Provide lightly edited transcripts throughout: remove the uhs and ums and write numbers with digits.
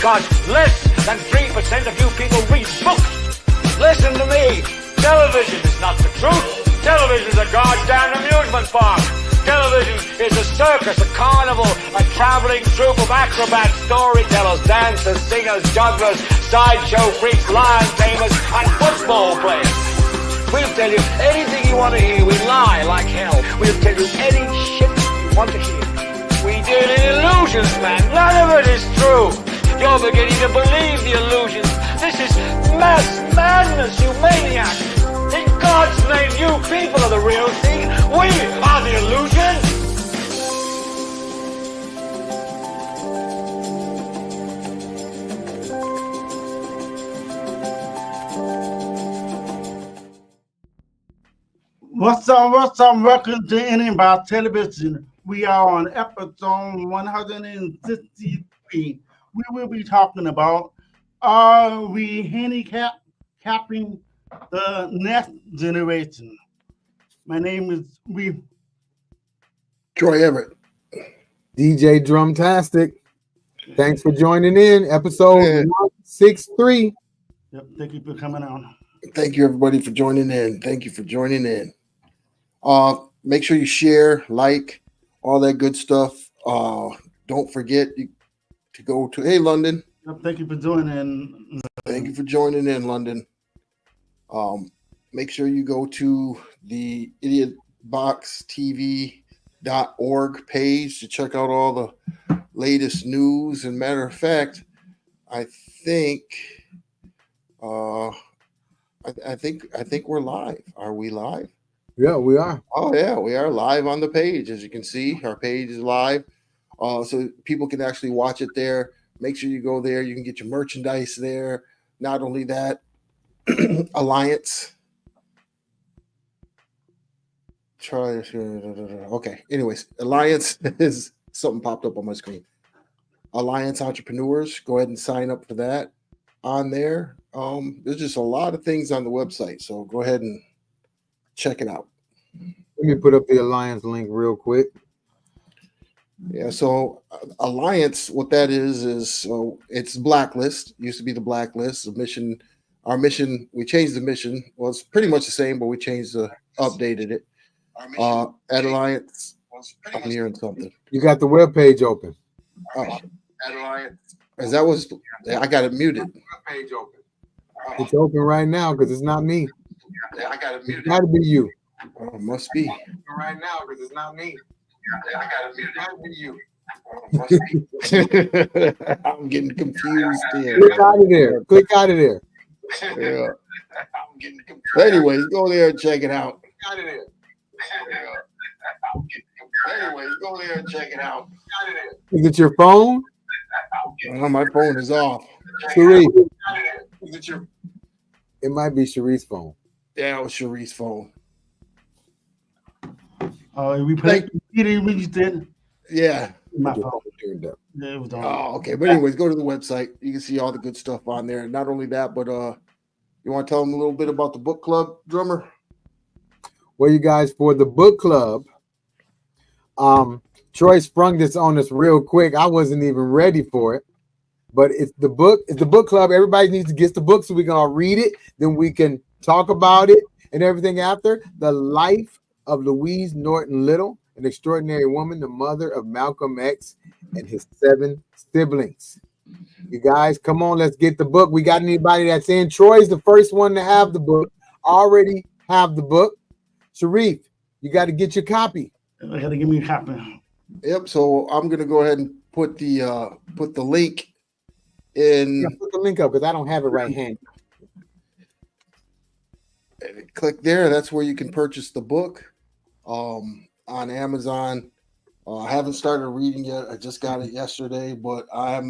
because less than 3% of you people read books. Listen to me. Television is not the truth. Television is a goddamn amusement park. Television is a circus, a carnival, a traveling troupe of acrobats, storytellers, dancers, singers, jugglers, sideshow freaks, lion tamers, and football players. We'll tell you anything you want to hear. We lie like hell. We'll tell you any shit you want to hear. We deal in illusions, man. None of it is true. You're beginning to believe the illusions. This is mass madness, you maniac. In God's name, you people are the real thing. We are the illusion. What's up? Welcome to IdiotBox Television. We are on episode 163. We will be talking about, are we handicapping the next generation? My name is Troy Everett. DJ Drumtastic. Thanks for joining in. Episode 163. Yep, thank you for coming on. Thank you, everybody, for joining in. Thank you for joining in. Make sure you share, like, all that good stuff. Don't forget to go to London. Yep, thank you for joining in. Thank you for joining in, London. Make sure you go to the IdiotBoxTV.org page to check out all the latest news. And matter of fact, I think we're live. Are we live? Yeah, we are. Oh yeah, we are live on the page. As you can see, our page is live. So people can actually watch it there. Make sure you go there. You can get your merchandise there. Not only that, Alliance. Okay. Anyways, Alliance is something popped up on my screen. Alliance Entrepreneurs. Go ahead and sign up for that on there. There's just a lot of things on the website, so go ahead and check it out. Let me put up the Alliance link real quick. Yeah, so Alliance, what that is it's Blacklist. It used to be the Blacklist. Our mission, we changed the mission. Well, it's pretty much the same, but we updated it. At Alliance, I'm hearing something. You got the web page open. Oh, at Alliance. I got it muted. Page open. It's open right now because it's not me. I got it muted. It's got to be you. Oh, it must be. Right now because it's not me. I got it muted. It's got to be you. I'm getting confused here. Click out of there. Click out of there. Yeah. I'm getting confused. Anyways, go there and check it out. Out of there. Anyways, go there and check it out. Is it your phone? Oh, my phone is off. Cherie. It might be Cherie's phone. Yeah, it was Cherie's phone. We played. We did. Yeah. My phone. Yeah, it was on. Oh, okay. But anyways, go to the website. You can see all the good stuff on there. Not only that, but you want to tell them a little bit about the book club, Drummer? Well, you guys, for the book club, Troy sprung this on us real quick. I wasn't even ready for it, but it's the book club. Everybody needs to get the book so we can all read it. Then we can talk about it and everything after. The Life of Louise Norton Little, an extraordinary woman, the mother of Malcolm X and his 7 siblings. You guys, come on, let's get the book. We got anybody that's in? Troy's the first one to have the book. Already have the book. Sharif, you got to get your copy. I got to give me a copy. Yep. So I'm gonna go ahead and put the link in. Yeah, put the link up because I don't have it right hand. Click there. That's where you can purchase the book on Amazon. I haven't started reading yet. I just got it yesterday, but I'm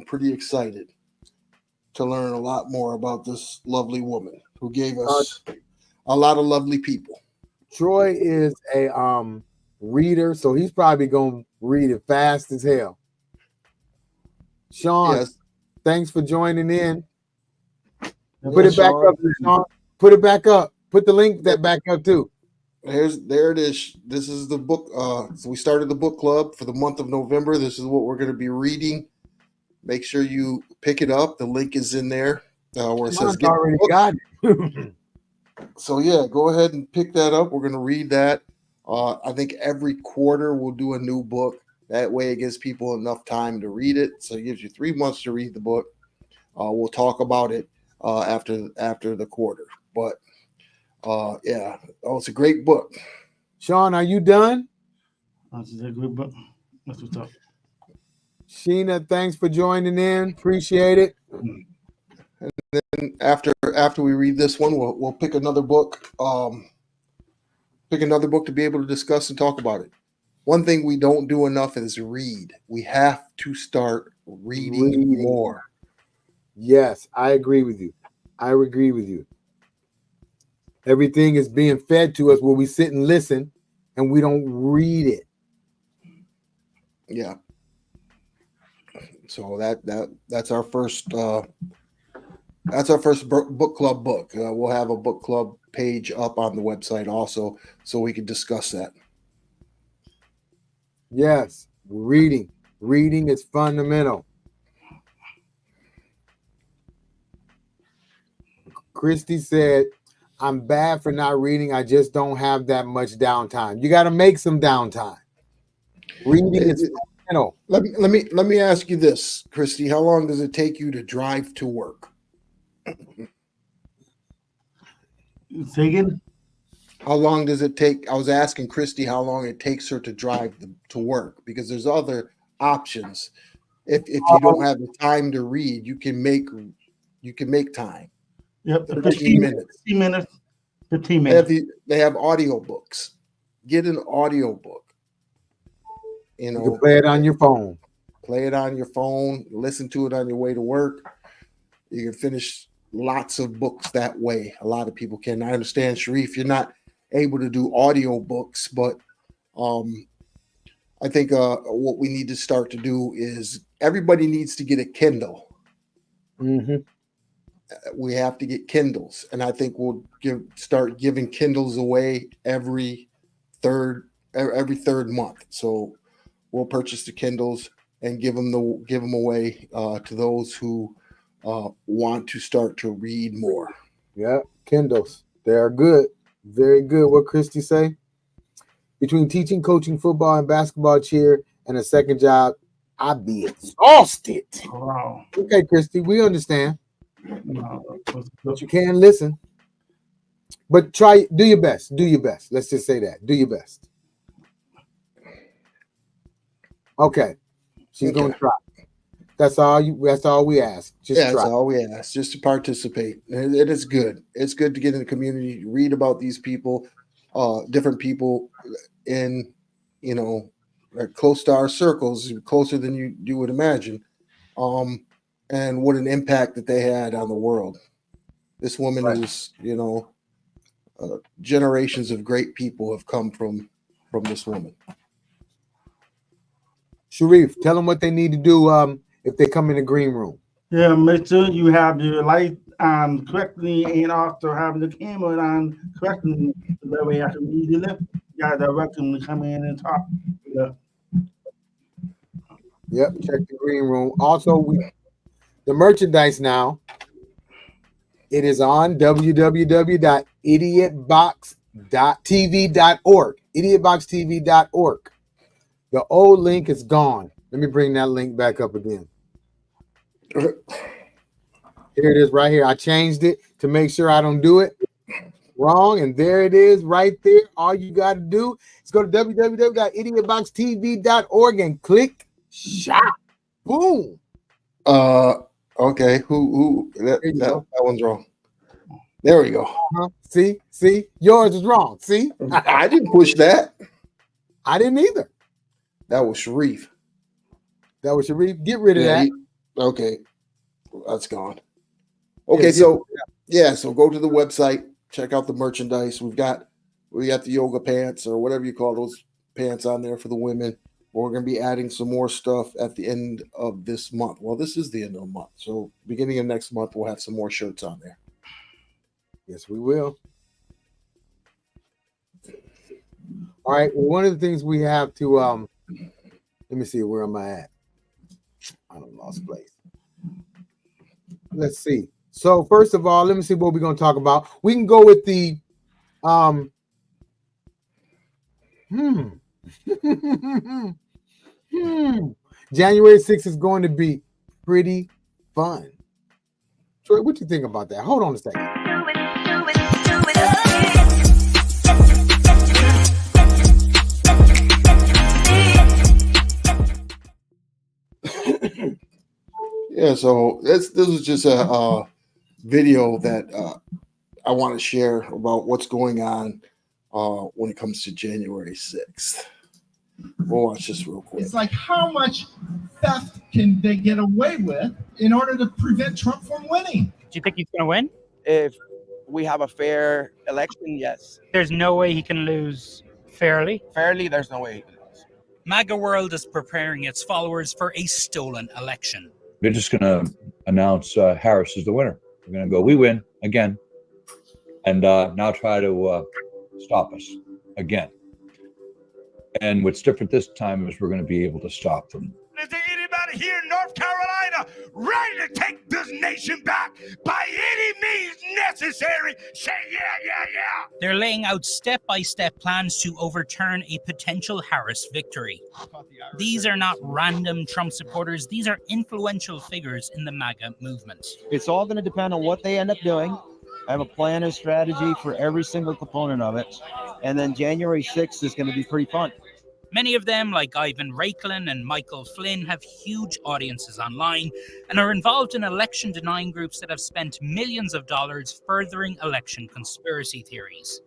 pretty excited to learn a lot more about this lovely woman who gave us a lot of lovely people. Troy is a reader, so he's probably gonna read it fast as hell. Sean, Yes. thanks for joining in. Yeah, Put it back Sean. up, Sean. Put it back up. Put the link that back up too. There it is. This is the book. So we started the book club for the month of November. This is what we're going to be reading make sure you pick it up. The link is in there where it says Mine's get the already book. got it. So yeah, go ahead and pick that up. We're going to read that. I think every quarter we'll do a new book. That way it gives people enough time to read it. So it gives you 3 months to read the book. We'll talk about it after the quarter. But yeah, it's a great book. Sean, are you done? That's a good book. That's what's up. Sheena, thanks for joining in. Appreciate it. And after we read this one, we'll pick another book. Pick another book to be able to discuss and talk about it. One thing we don't do enough is read. We have to start reading more. Yes, I agree with you. I agree with you. Everything is being fed to us where we sit and listen and we don't read it. Yeah. So that's our first book club book. We'll have a book club page up on the website also, so we can discuss that. Yes, reading. Reading is fundamental. Christy said, I'm bad for not reading. I just don't have that much downtime. You got to make some downtime. Reading is fundamental. Let me ask you this, Christy. How long does it take you to drive to work? Say again? How long does it take? I was asking Christy how long it takes her to drive to work, because there's other options. If you don't have the time to read, you can make time. Yep. 15 minutes. 15 minutes. 15 minutes. They have audio books. Get an audio book. You can play it on your phone. Play it on your phone. Listen to it on your way to work. You can finish lots of books that way. A lot of people can. I understand, Sharif, you're not able to do audio books, but I think what we need to start to do is everybody needs to get a Kindle. Mm-hmm. We have to get Kindles, and I think we'll start giving Kindles away every third month. So we'll purchase the Kindles and give them away to those who want to start to read more. Yeah, Kindles. They are good. Very good. What Christy say? Between teaching, coaching football and basketball cheer and a second job, I'd be exhausted. Wow. Okay, Christy, we understand. No, But you can listen. But do your best. Do your best. Let's just say that. Do your best. Okay. She's gonna try. That's all we ask. Just try. That's all we ask. Just to participate. It is good. It's good to get in the community, read about these people, different people in, close to our circles, closer than you would imagine. And what an impact that they had on the world. This woman is, generations of great people have come from this woman. Sharif, tell them what they need to do if they come in the green room. Yeah, make sure you have your light on correctly and also have the camera on correctly. That way I can easily lift. You guys are welcome to come in and talk. Yeah. Yep, check the green room. Also, the merchandise now, it is on www.idiotboxtv.org. Idiotboxtv.org. The old link is gone. Let me bring that link back up again. Here it is right here. I changed it to make sure I don't do it wrong. And there it is right there. All you got to do is go to www.idiotboxtv.org and click shop. Boom. Okay. That one's wrong. There we go. See, yours is wrong. See, I didn't push that. I didn't either. That was Sharif. Get rid of that. Okay. That's gone. Okay, so go to the website, check out the merchandise. We got the yoga pants or whatever you call those pants on there for the women. We're going to be adding some more stuff at the end of this month. Well, this is the end of the month. So beginning of next month, we'll have some more shirts on there. Yes, we will. All right. Well, one of the things we have to let me see, where am I at? I don't lost place. let's see. So first of all, let me see what we're going to talk about. We can go with the January 6th is going to be pretty fun. Troy, what you think about that? Hold on a second. Yeah, so this was just a video that I want to share about what's going on when it comes to January 6th. We'll watch this real quick. It's like, how much theft can they get away with in order to prevent Trump from winning? Do you think he's going to win? If we have a fair election, yes. There's no way he can lose fairly. Fairly, there's no way he can lose. MAGA World is preparing its followers for a stolen election. They're just going to announce Harris is the winner. They're going to go, we win again, and now try to stop us again. And what's different this time is we're going to be able to stop them. Is there anybody here in North Carolina ready to take this nation back by any means necessary? Say yeah, yeah, yeah. They're laying out step-by-step plans to overturn a potential Harris victory. These are not random Trump supporters. These are influential figures in the MAGA movement. It's all going to depend on what they end up doing. I have a plan and strategy for every single component of it. And then January 6th is going to be pretty fun. Many of them, like Ivan Raiklin and Michael Flynn, have huge audiences online and are involved in election-denying groups that have spent millions of dollars furthering election conspiracy theories.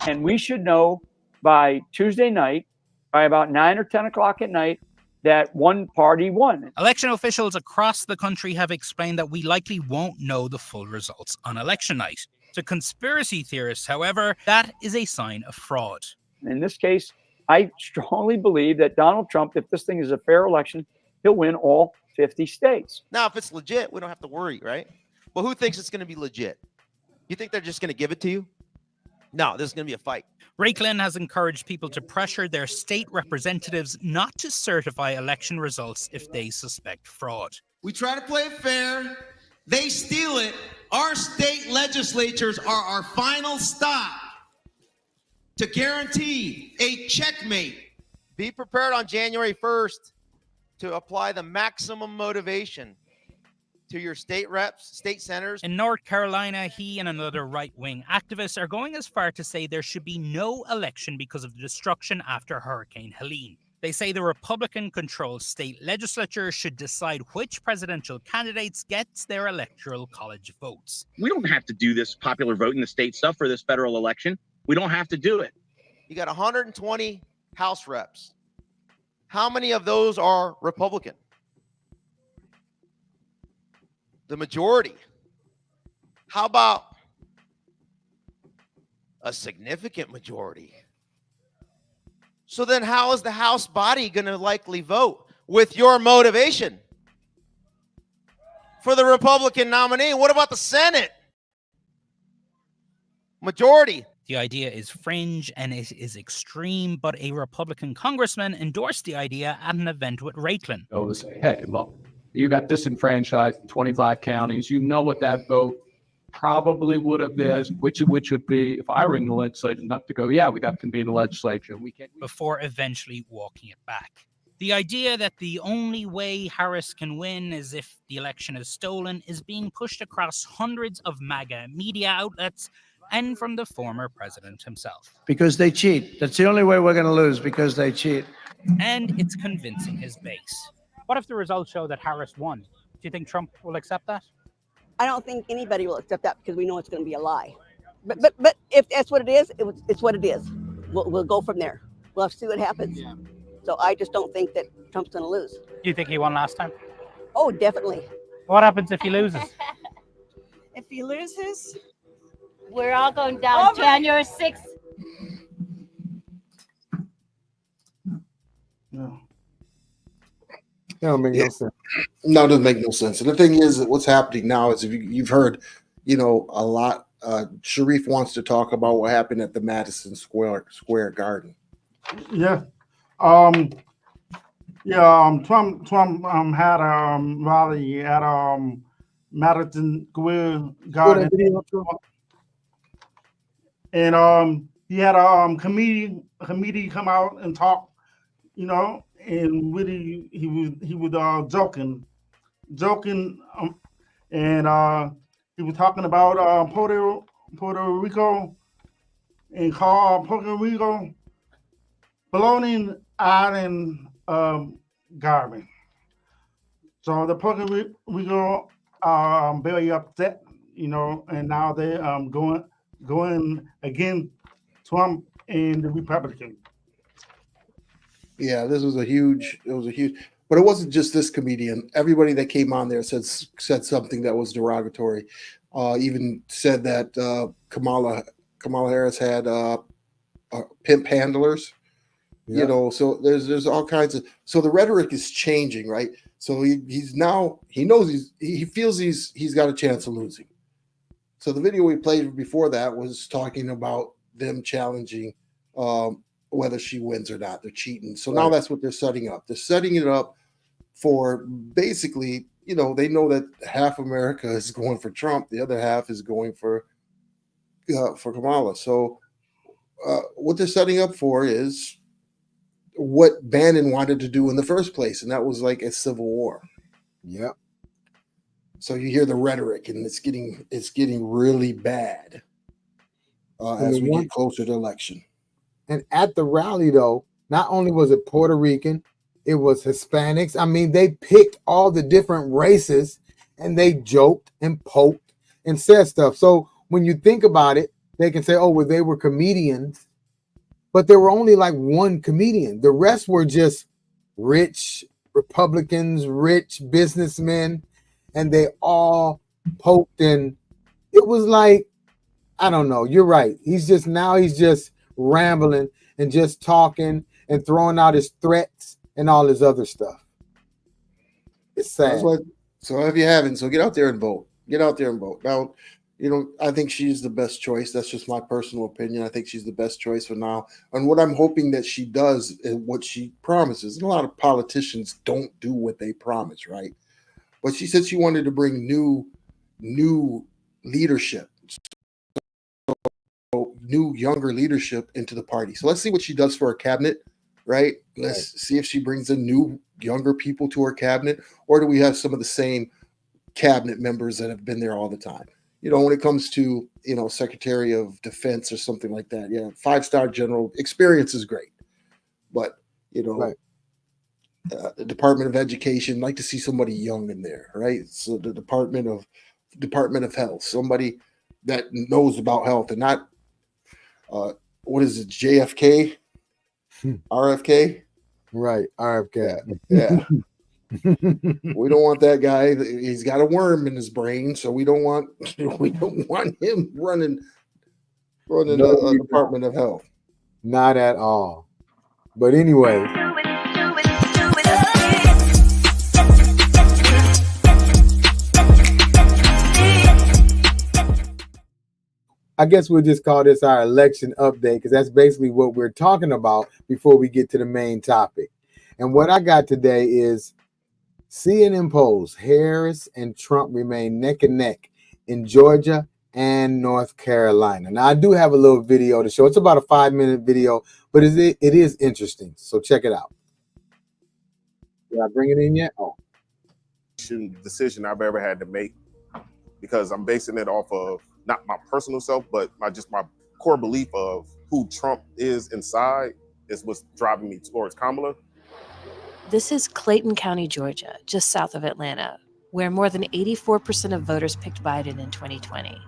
And we should know by Tuesday night, by about 9 or 10 o'clock at night, that one party won. Election officials across the country have explained that we likely won't know the full results on election night. To conspiracy theorists, however, that is a sign of fraud. In this case, I strongly believe that Donald Trump, if this thing is a fair election, he'll win all 50 states. Now, if it's legit, we don't have to worry, right? Well, who thinks it's going to be legit? You think they're just going to give it to you? No, this is going to be a fight. Raiklin has encouraged people to pressure their state representatives not to certify election results if they suspect fraud. We try to play it fair. They steal it. Our state legislatures are our final stop to guarantee a checkmate. Be prepared on January 1st to apply the maximum motivation to your state reps, state senators. In North Carolina, he and another right-wing activist are going as far to say there should be no election because of the destruction after Hurricane Helene. They say the Republican-controlled state legislature should decide which presidential candidates gets their electoral college votes. We don't have to do this popular vote in the state stuff for this federal election. We don't have to do it. You got 120 House reps. How many of those are Republican? The majority. How about a significant majority? So then how is the House body going to likely vote with your motivation for the Republican nominee? What about the Senate? Majority. The idea is fringe and it is extreme, but a Republican congressman endorsed the idea at an event with Raiklin. Go to say, hey, look, you got disenfranchised in 25 counties. You know what that vote probably would have been, which would be, if I were in the legislature, not to go, yeah, we got to be in the legislature. We can't. Before eventually walking it back. The idea that the only way Harris can win is if the election is stolen is being pushed across hundreds of MAGA media outlets and from the former president himself. Because they cheat. That's the only way we're going to lose, because they cheat. And it's convincing his base. What if the results show that Harris won? Do you think Trump will accept that? I don't think anybody will accept that because we know it's going to be a lie. But if that's what it is, it's what it is. We'll go from there. We'll have to see what happens. Yeah. So I just don't think that Trump's going to lose. Do you think he won last time? Oh, definitely. What happens if he loses? If he loses, we're all going down January 6th. No. That don't make no sense. No, it doesn't make no sense. And the thing is, that what's happening now is, if you've heard, a lot. Sharif wants to talk about what happened at the Madison Square Garden. Yeah. Trump had a rally at Madison Square Garden. And he had a comedian come out and talk, you know, and really he was joking, and he was talking about Puerto Rico, and called Puerto Rico floating island garden. So the Puerto Rico are very upset, you know, and now they're going against Trump and the Republicans. Yeah, this was a huge. It was a huge, but it wasn't just this comedian. Everybody that came on there said something that was derogatory. Even said that Kamala Harris had pimp handlers. Yeah. You know, so there's all kinds of. So the rhetoric is changing, right? So he's now he knows he feels he's got a chance of losing. So the video we played before that was talking about them challenging whether she wins or not. They're cheating. So now that's what they're setting up. They're setting it up for basically, you know, they know that half America is going for Trump, the other half is going for Kamala. So what they're setting up for is what Bannon wanted to do in the first place, and that was like a civil war. Yeah. So you hear the rhetoric, and it's getting really bad as we get closer to election. And at the rally, though, not only was it Puerto Rican, it was Hispanics. I mean, they picked all the different races, and they joked and poked and said stuff. So when you think about it, they can say, "Oh, well, they were comedians," but there were only like one comedian. The rest were just rich Republicans, rich businessmen, and they all poked. And it was like, I don't know. You're right. He's just rambling and just talking and throwing out his threats and all his other stuff. It's sad. So if you haven't, so get out there and vote. Get out there and vote. Now, you know, I think she's the best choice. That's just my personal opinion. I think she's the best choice for now. And what I'm hoping that she does is what she promises. And a lot of politicians don't do what they promise, right? But she said she wanted to bring new leadership. New younger leadership into the party. So let's see what she does for her cabinet, right? Let's see if she brings in new younger people to her cabinet, or do we have some of the same cabinet members that have been there all the time? You know, when it comes to, you know, Secretary of Defense or something like that, yeah, 5-star general experience is great, but you know, the Department of Education, like to see somebody young in there, right? So the Department of Health, somebody that knows about health and not what is it, JFK, RFK, right? RFK, yeah. We don't want that guy. He's got a worm in his brain, so we don't want him running the Department of Health. Not at all. But anyway. I guess we'll just call this our election update, because that's basically what we're talking about before we get to the main topic. And what I got today is CNN polls, Harris and Trump remain neck and neck in Georgia and North Carolina. Now, I do have a little video to show. It's about a 5-minute video, but it is interesting. So check it out. Did I bring it in yet? Oh. Decision I've ever had to make, because I'm basing it off of not my personal self, but my core belief of who Trump is inside is what's driving me towards Kamala. This is Clayton County, Georgia, just south of Atlanta, where more than 84% of voters picked Biden in 2020.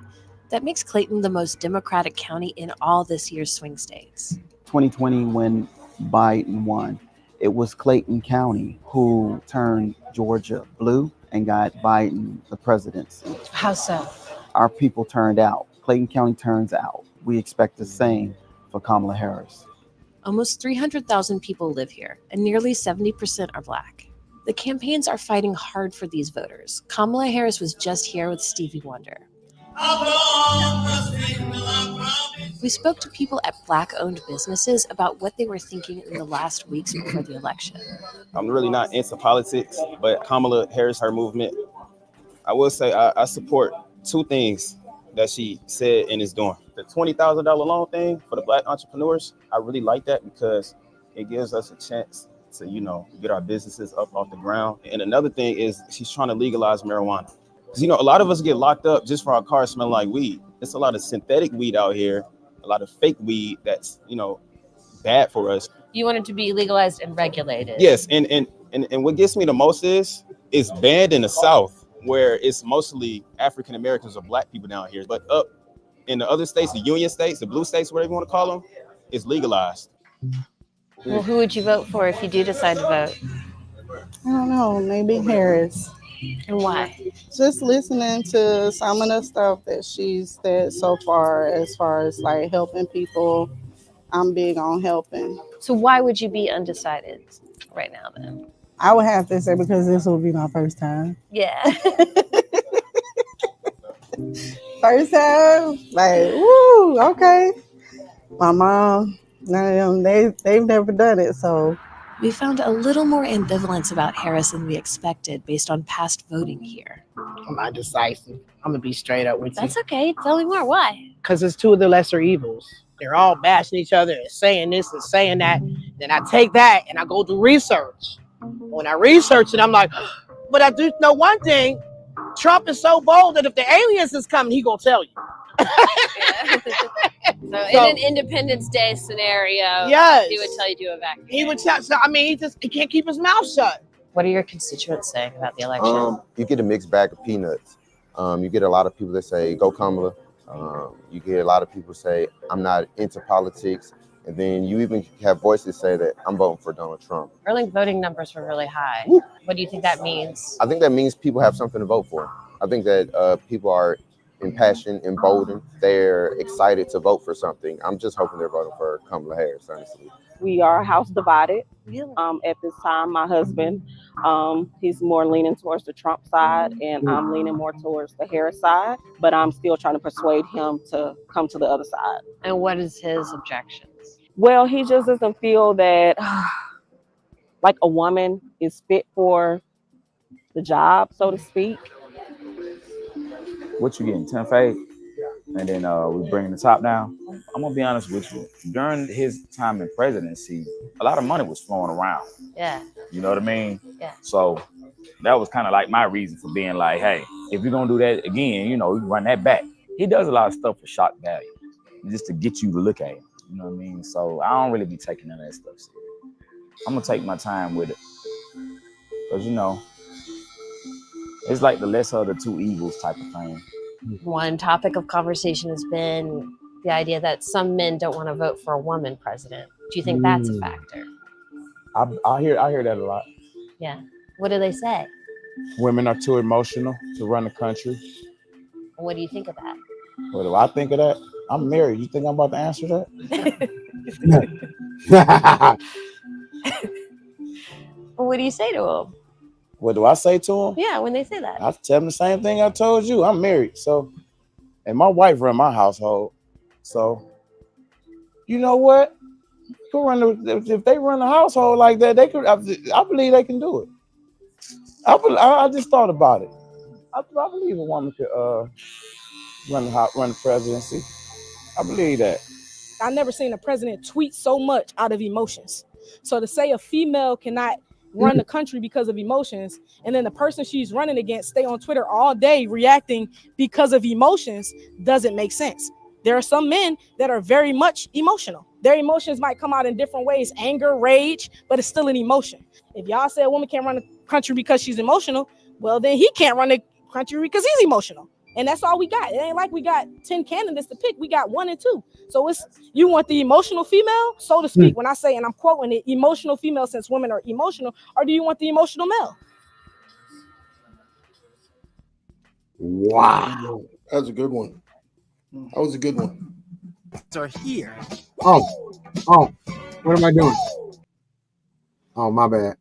That makes Clayton the most Democratic county in all this year's swing states. 2020, when Biden won, it was Clayton County who turned Georgia blue and got Biden the presidency. How so? Our people turned out. Clayton County turns out. We expect the same for Kamala Harris. Almost 300,000 people live here, and nearly 70% are Black. The campaigns are fighting hard for these voters. Kamala Harris was just here with Stevie Wonder. We spoke to people at Black-owned businesses about what they were thinking in the last weeks before the election. I'm really not into politics, but Kamala Harris, her movement, I will say I support two things that she said and is doing. The $20,000 loan thing for the Black entrepreneurs, I really like that because it gives us a chance to, get our businesses up off the ground. And another thing is she's trying to legalize marijuana. Because, a lot of us get locked up just for our cars smelling like weed. There's a lot of synthetic weed out here, a lot of fake weed that's, bad for us. You want it to be legalized and regulated. Yes, and what gets me the most is it's banned in the South, where it's mostly African Americans or Black people down here. But up in the other states, the Union states, the blue states, whatever you want to call them, it's legalized. Well, who would you vote for if you do decide to vote? I don't know, maybe Harris. And why? Just listening to some of the stuff that she's said so far, as like helping people. I'm big on helping. So why would you be undecided right now then? I would have to say because this will be my first time. Yeah. First time, like, woo, okay. My mom, none of them, they've never done it, so. We found a little more ambivalence about Harris than we expected based on past voting here. I'm not decisive. I'm gonna be straight up with you. That's okay. Tell me more. Why? Because it's two of the lesser evils. They're all bashing each other and saying this and saying that. Then I take that and I go do research. When I research it, I'm like, but I do know one thing. Trump is so bold that if the aliens is coming, he gonna tell you. So in an Independence Day scenario, yes, he would tell you to evacuate. He would tell. So I mean, he can't keep his mouth shut. What are your constituents saying about the election? You get a mixed bag of peanuts. You get a lot of people that say, go Kamala. You get a lot of people say, I'm not into politics. And then you even have voices say that I'm voting for Donald Trump. Early voting numbers were really high. What do you think that means? I think that means people have something to vote for. I think that people are impassioned, emboldened. They're excited to vote for something. I'm just hoping they're voting for Kamala Harris, honestly. We are house divided. At this time, my husband, he's more leaning towards the Trump side, and I'm leaning more towards the Harris side. But I'm still trying to persuade him to come to the other side. And what is his objections? Well, he just doesn't feel that like a woman is fit for the job, so to speak. What you getting, 10 fade? And then we bring the top down. I'm gonna be honest with you. During his time in presidency, a lot of money was flowing around. Yeah. You know what I mean? Yeah. So that was kind of like my reason for being like, hey, if you're gonna do that again, you run that back. He does a lot of stuff for shock value, just to get you to look at him. You know what I mean? So I don't really be taking none of that stuff serious. I'm gonna take my time with it. Because it's like the lesser of the two evils type of thing. One topic of conversation has been the idea that some men don't want to vote for a woman president. Do you think that's a factor? I hear that a lot. Yeah. What do they say? Women are too emotional to run the country. What do you think of that? What do I think of that? I'm married. You think I'm about to answer that? What do you say to them? What do I say to them? Yeah, when they say that. I tell them the same thing I told you. I'm married. So, and my wife run my household. So, you know what? If they run the household like that, they could. I believe they can do it. I just thought about it. I believe a woman could run the presidency. I believe that. I've never seen a president tweet so much out of emotions. So to say a female cannot run the country because of emotions, and then the person she's running against stay on Twitter all day reacting because of emotions doesn't make sense. There are some men that are very much emotional. Their emotions might come out in different ways, anger, rage, but it's still an emotion. If y'all say a woman can't run the country because she's emotional, well, then he can't run the country because he's emotional. And that's all we got. It ain't like we got 10 candidates to pick. We got 1 and 2. So it's, you want the emotional female, so to speak, when I say, and I'm quoting it, emotional female since women are emotional, or do you want the emotional male? Wow. That was a good one. That was a good one. Are here. Oh, what am I doing? Oh, my bad.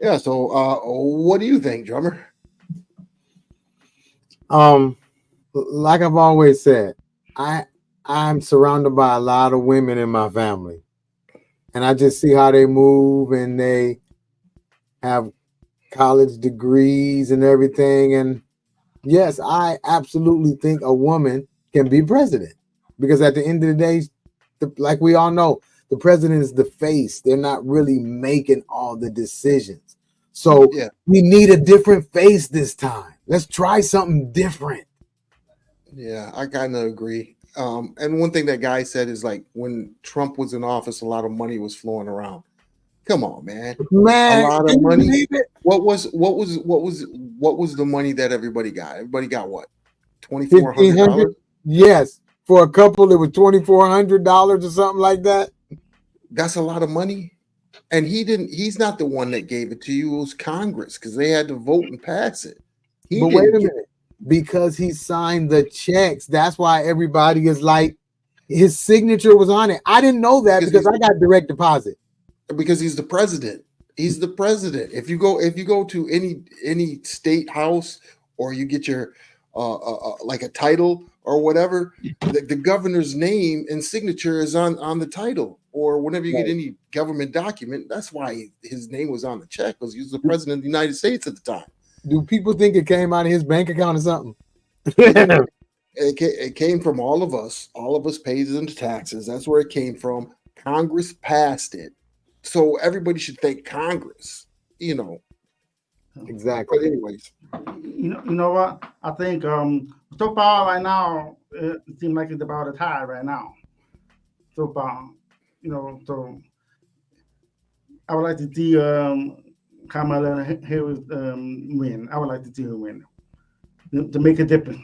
Yeah, so what do you think, drummer? Like I've always said, I'm surrounded by a lot of women in my family, and I just see how they move, and they have college degrees and everything. And yes, I absolutely think a woman can be president because at the end of the day, like we all know, the president is the face. They're not really making all the decisions. So we need a different face this time. Let's try something different. Yeah, I kind of agree. And one thing that guy said is like when Trump was in office, a lot of money was flowing around. Come on, man. Man, a lot can of you money. believe it? What was the money that everybody got? Everybody got what? $2,400? Yes. For a couple, it was $2,400 or something like that. That's a lot of money. And he's not the one that gave it to you. It was Congress because they had to vote and pass it. But wait a minute. Because he signed the checks. That's why everybody is like, his signature was on it. I didn't know that because I got direct deposit. Because he's the president. He's the president. If you go to any state house or you get your like a title or whatever, the governor's name and signature is on the title. Or whenever you get any government document, that's why his name was on the check, because he was the president of the United States at the time. Do people think it came out of his bank account or something? It came from all of us. All of us paid into taxes. That's where it came from. Congress passed it. So everybody should thank Congress, you know. Exactly. But anyways. You know what? I think so far right now, it seems like it's about a tie right now. So far, you know, so I would like to see Kamala Harris win. I would like to see her win to make a difference.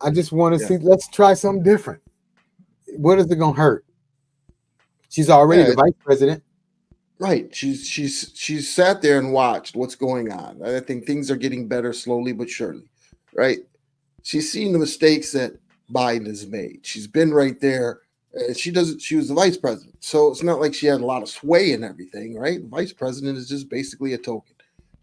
I just want to see, let's try something different. What is it going to hurt? She's already the vice president. Right. She's sat there and watched what's going on. I think things are getting better slowly but surely. Right. She's seen the mistakes that Biden has made. She's been right there. She was the vice president. So it's not like she had a lot of sway in everything, right? The vice president is just basically a token.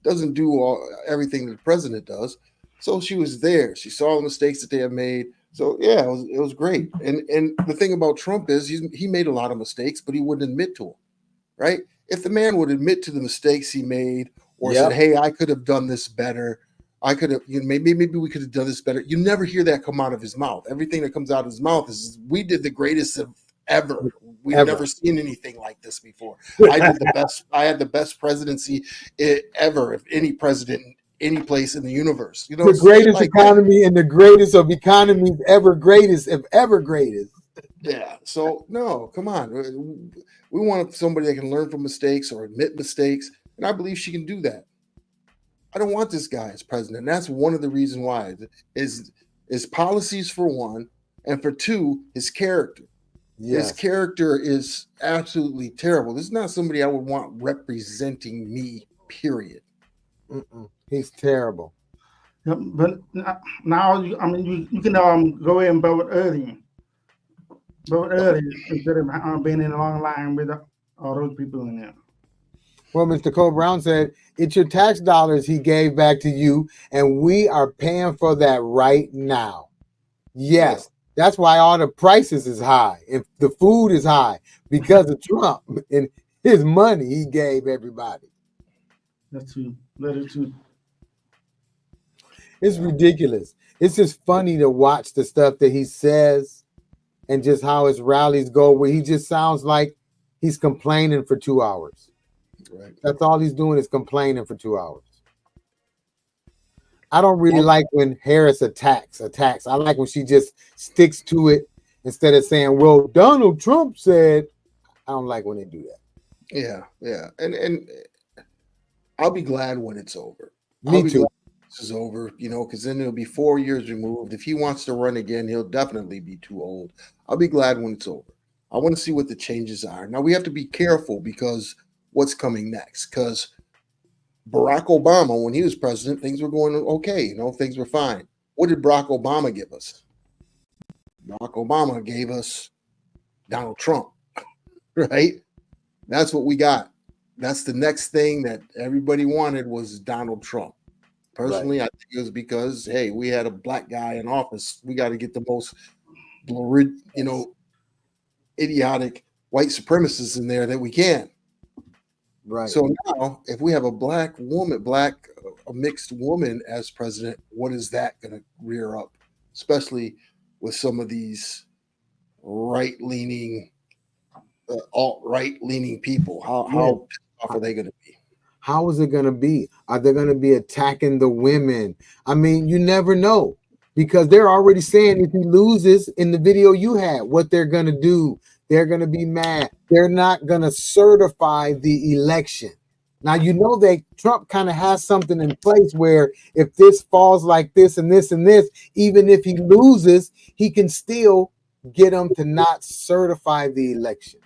Doesn't do everything that the president does. So she was there. She saw the mistakes that they have made. So yeah, it was great. And the thing about Trump is he made a lot of mistakes, but he wouldn't admit to them, right? If the man would admit to the mistakes he made or said, "Hey, I could have done this better. I could have, maybe we could have done this better." You never hear that come out of his mouth. Everything that comes out of his mouth is, "We did the greatest of ever. We've never seen anything like this before. I did the best. I had the best presidency ever of any president." Any place in the universe, you know, the greatest economy and the greatest of economies ever, greatest of ever greatest. Yeah. So no, come on. We want somebody that can learn from mistakes or admit mistakes, and I believe she can do that. I don't want this guy as president. And that's one of the reasons why is policies for one, and for two, his character. His character is absolutely terrible. This is not somebody I would want representing me. Period. He's terrible. Yeah, but now, you can go in and vote early. Vote early instead of being in a long line with all those people in there. Well, Mr. Cole Brown said, it's your tax dollars he gave back to you, and we are paying for that right now. Yes, that's why all the prices is high and the food is high because of Trump and his money he gave everybody. That's true. That is true. It's ridiculous. It's just funny to watch the stuff that he says and just how his rallies go, where he just sounds like he's complaining for 2 hours. Right. That's all he's doing is complaining for 2 hours. I don't really like when Harris attacks. I like when she just sticks to it instead of saying, "Well, Donald Trump said." I don't like when they do that. Yeah. And I'll be glad when it's over. Me too. This is over, because then it'll be 4 years removed. If he wants to run again, he'll definitely be too old. I'll be glad when it's over. I want to see what the changes are. Now, we have to be careful because what's coming next? Because Barack Obama, when he was president, things were going okay. Things were fine. What did Barack Obama give us? Barack Obama gave us Donald Trump, right? That's what we got. That's the next thing that everybody wanted was Donald Trump. Personally, I think it was because, hey, we had a black guy in office. We got to get the most, idiotic white supremacists in there that we can. Right. So now, if we have a black woman, a mixed woman as president, what is that going to rear up? Especially with some of these right-leaning, alt-right leaning people. How tough are they going to be? How is it going to be? Are they going to be attacking the women? I mean, you never know, because they're already saying if he loses in the video you had, what they're going to do. They're going to be mad. They're not going to certify the election. Now, you know that Trump kind of has something in place where if this falls like this and this and this, even if he loses, he can still get them to not certify the election.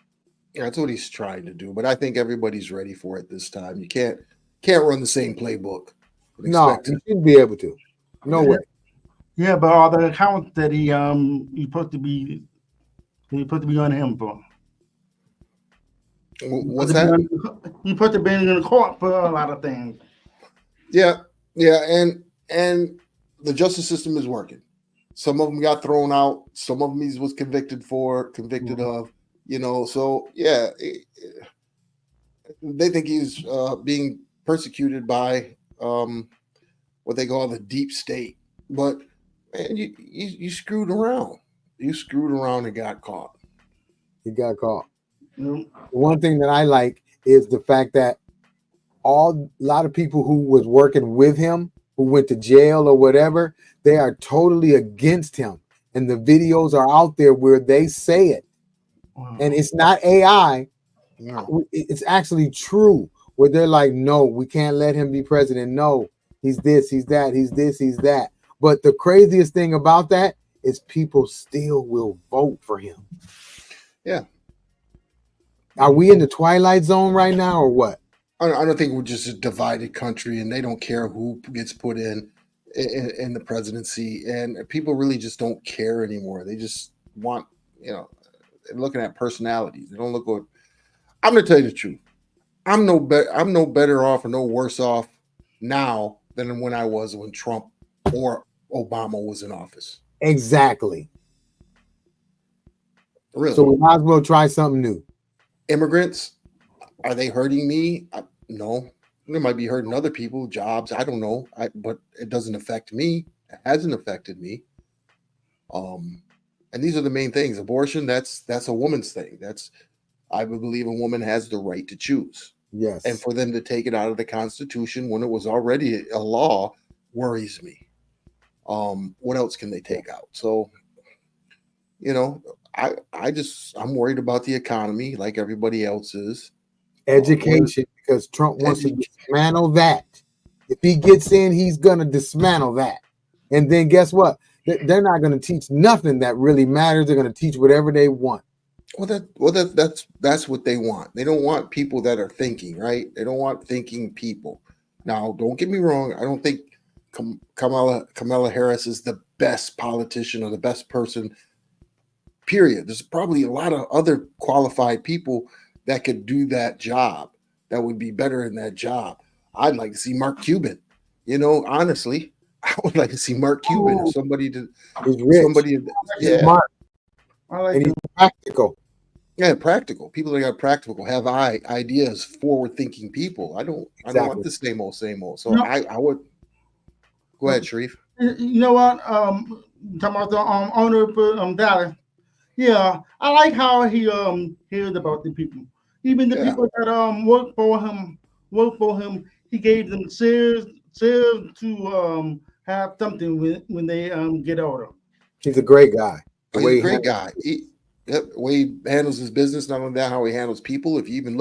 Yeah, that's what he's trying to do. But I think everybody's ready for it this time. You can't run the same playbook. No, you shouldn't be able to. No way. Yeah, but all the accounts that he supposed to be on him for. What's that? He put the been in the court for a lot of things. Yeah, and the justice system is working. Some of them got thrown out. Some of them he was convicted of. You know, so yeah, they think he's being persecuted by what they call the deep state. But man, you screwed around. You screwed around and got caught. He got caught. One thing that I like is the fact that a lot of people who was working with him, who went to jail or whatever, they are totally against him. And the videos are out there where they say it. And it's not AI. No. It's actually true, where they're like, no, we can't let him be president. No, he's this, he's that, he's this, he's that. But the craziest thing about that is people still will vote for him. Yeah. Are we in the twilight zone right now or what? I don't think we're just a divided country and they don't care who gets put in the presidency. And people really just don't care anymore. They just want, looking at personalities. They don't look at. I'm going to tell you the truth. I'm no better off or no worse off now than when I was when Trump or Obama was in office. Exactly. Really. So we might as well try something new. Immigrants, are they hurting me? No. They might be hurting other people, jobs. I don't know. But it doesn't affect me. It hasn't affected me. And these are the main things. Abortion, that's a woman's thing. I would believe a woman has the right to choose. Yes. And for them to take it out of the Constitution when it was already a law worries me. What else can they take out? So, I'm worried about the economy like everybody else is. Education, because Trump wants to dismantle that. If he gets in, he's going to dismantle that. And then guess what? They're not going to teach nothing that really matters. They're going to teach whatever they want. That's what they want. They don't want people that are thinking, right? They don't want thinking people. Now, don't get me wrong. I don't think Kamala Harris is the best politician or the best person, period. There's probably a lot of other qualified people that could do that job, that would be better in that job. I'd like to see Mark Cuban, honestly. I would like to see Mark Cuban or somebody to somebody. Yeah, smart. And he's practical. Yeah, practical. People that are practical, have ideas, forward-thinking people. I don't want the same old. So I would go ahead, Sharif. You know what? Talking about the owner of Dallas. Yeah, I like how he hears about the people. Even the people that work for him. He gave them shares to have something when they get older. He's a great guy. He's a great guy. The way he handles his business, not only that, how he handles people. If you even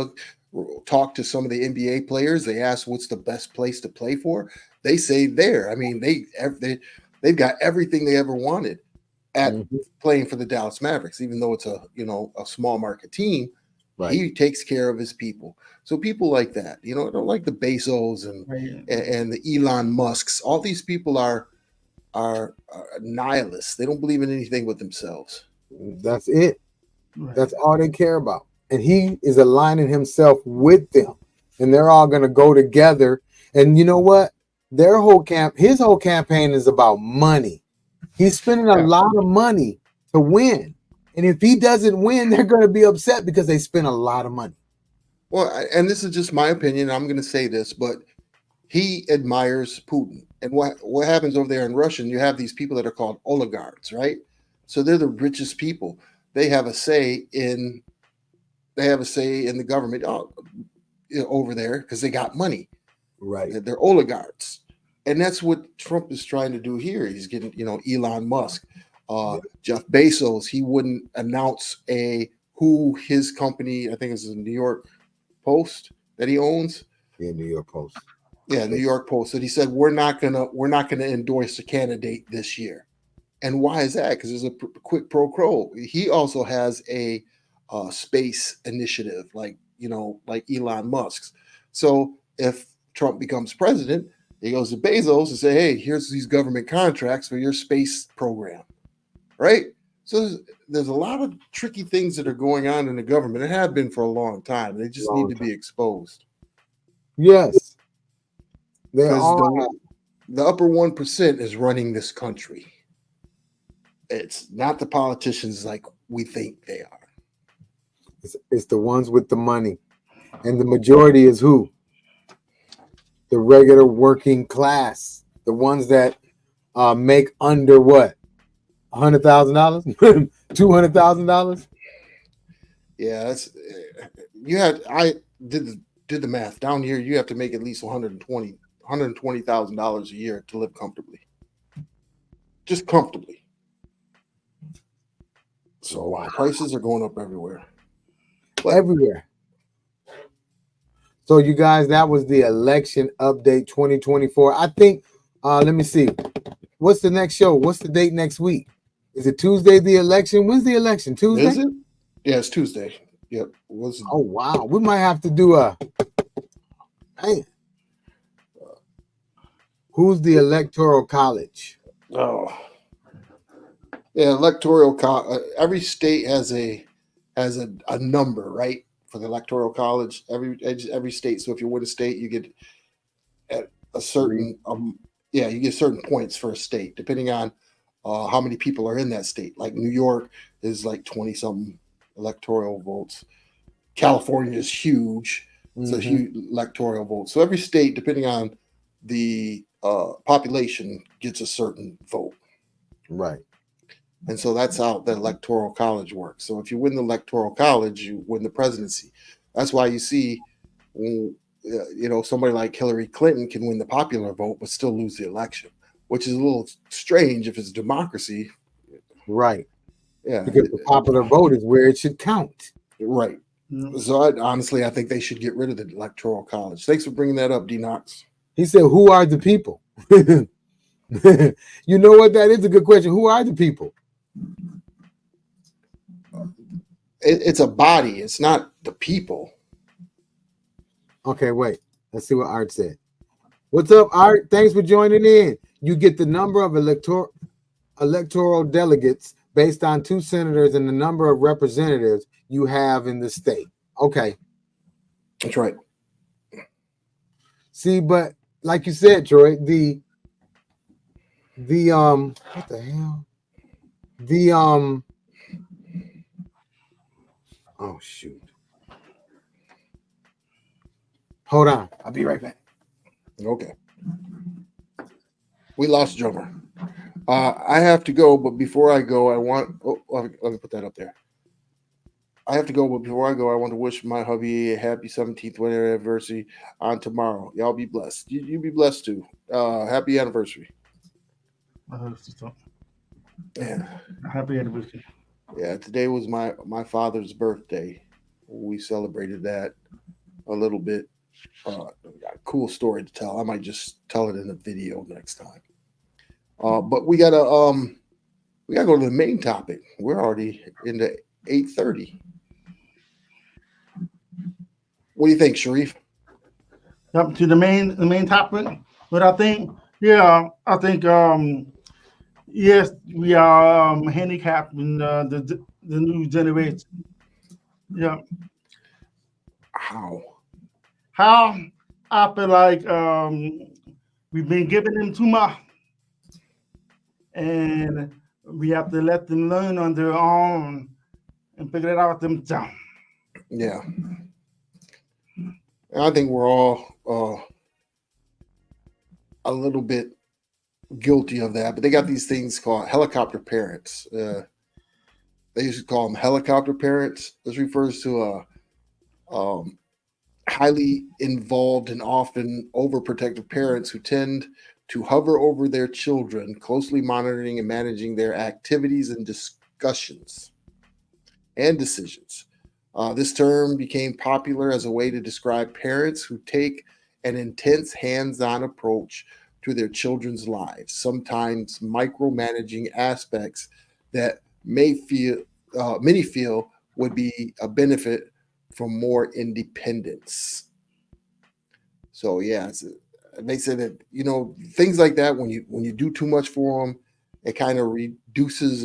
talk to some of the NBA players, they ask what's the best place to play for. They say there. I mean, they've got everything they ever wanted at playing for the Dallas Mavericks, even though it's a small market team. Right. He takes care of his people. So people like that, I don't like the Bezos and the Elon Musks. All these people are nihilists. They don't believe in anything but themselves. That's it. Right. That's all they care about. And he is aligning himself with them. And they're all going to go together. And you know what? His whole campaign is about money. He's spending a lot of money to win. And if he doesn't win, they're going to be upset because they spent a lot of money. Well, and this is just my opinion. I'm going to say this, but he admires Putin. And what happens over there in Russia, you have these people that are called oligarchs, right? So they're the richest people. They have a say in the government over there because they got money. Right. They're oligarchs. And that's what Trump is trying to do here. He's getting, Elon Musk, Jeff Bezos. He wouldn't announce who his company, I think it's the New York Post that he owns. Yeah, New York Post. Yeah, New York Post. And he said we're not gonna endorse a candidate this year. And why is that? Because there's a quick pro quo. He also has a space initiative, like Elon Musk's. So if Trump becomes president, he goes to Bezos and say, "Hey, here's these government contracts for your space program," right? So there's a lot of tricky things that are going on in the government. It have been for a long time. They just need to be exposed. Yes. Because the upper 1% is running this country. It's not the politicians like we think they are. It's the ones with the money. And the majority is who? The regular working class. The ones that make under what? $100,000? $200,000? Yeah, I did the math. Down here, you have to make at least $120,000 a year to live comfortably. Just comfortably. So prices are going up everywhere. Everywhere. So you guys, that was the election update 2024. I think, let me see. What's the next show? What's the date next week? Is it Tuesday, the election? When's the election? Tuesday? Is it? Yeah, it's Tuesday. Yep. Oh, wow. We might have to do who's the Electoral College? Oh. Yeah, Electoral College. Every state has a number, right? For the Electoral College. Every state. So if you win a state, you get at a certain you get certain points for a state, depending on how many people are in that state. Like New York is like 20-something electoral votes. California is huge. It's a huge electoral vote. So every state, depending on the population, gets a certain vote. Right. And so that's how the Electoral College works. So if you win the Electoral College, you win the presidency. That's why you see, somebody like Hillary Clinton can win the popular vote but still lose the election, which is a little strange if it's democracy. Right. Yeah. Because the popular vote is where it should count. Right. So I think they should get rid of the Electoral College. Thanks for bringing that up, D Knox. He said, "Who are the people?" You know what? That is a good question. Who are the people? It's a body. It's not the people. Okay, wait. Let's see what Art said. What's up, Art? Thanks for joining in. You get the number of electoral delegates based on 2 senators and the number of representatives you have in the state. Okay. That's right. See, but like you said, Troy, the what the hell? Oh shoot. Hold on. I'll be right back. Okay. We lost drummer. I have to go, but before I go, let me put that up there. I have to go, but before I go, I want to wish my hubby a happy 17th wedding anniversary on tomorrow. Y'all be blessed. You be blessed too. Happy anniversary. Yeah. Happy anniversary. Yeah, today was my father's birthday. We celebrated that a little bit. Got a cool story to tell. I might just tell it in a video next time. But we gotta go to the main topic. We're already into 8:30. What do you think, Sharif? Up to the main topic. But I think, yes, we are handicapping the new generation. Yeah. How? I feel like we've been giving them too much, and we have to let them learn on their own and figure it out themselves. Yeah. And I think we're all a little bit guilty of that. But they got these things called helicopter parents. They used to call them helicopter parents. This refers to a highly involved and often overprotective parents who tend to hover over their children, closely monitoring and managing their activities and discussions and decisions. This term became popular as a way to describe parents who take an intense hands-on approach to their children's lives, sometimes micromanaging aspects that many feel would be a benefit from more independence. So yeah, they said that things like that when you do too much for them, it kind of reduces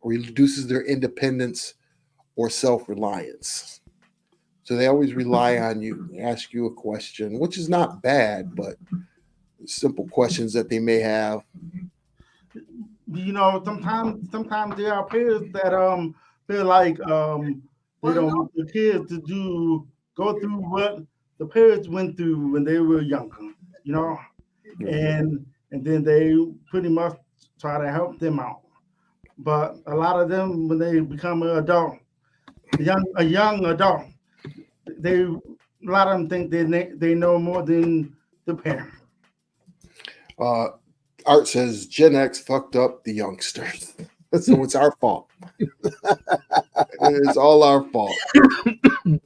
reduces their independence or self-reliance. So they always rely on you, ask you a question, which is not bad, but simple questions that they may have. Sometimes there are parents that feel like they don't want the kids to go through what the parents went through when they were younger, and then they pretty much try to help them out. But a lot of them, when they become an adult, a young adult, a lot of them think they know more than the parent. Art says Gen X fucked up the youngsters, so it's our fault. It's all our fault. We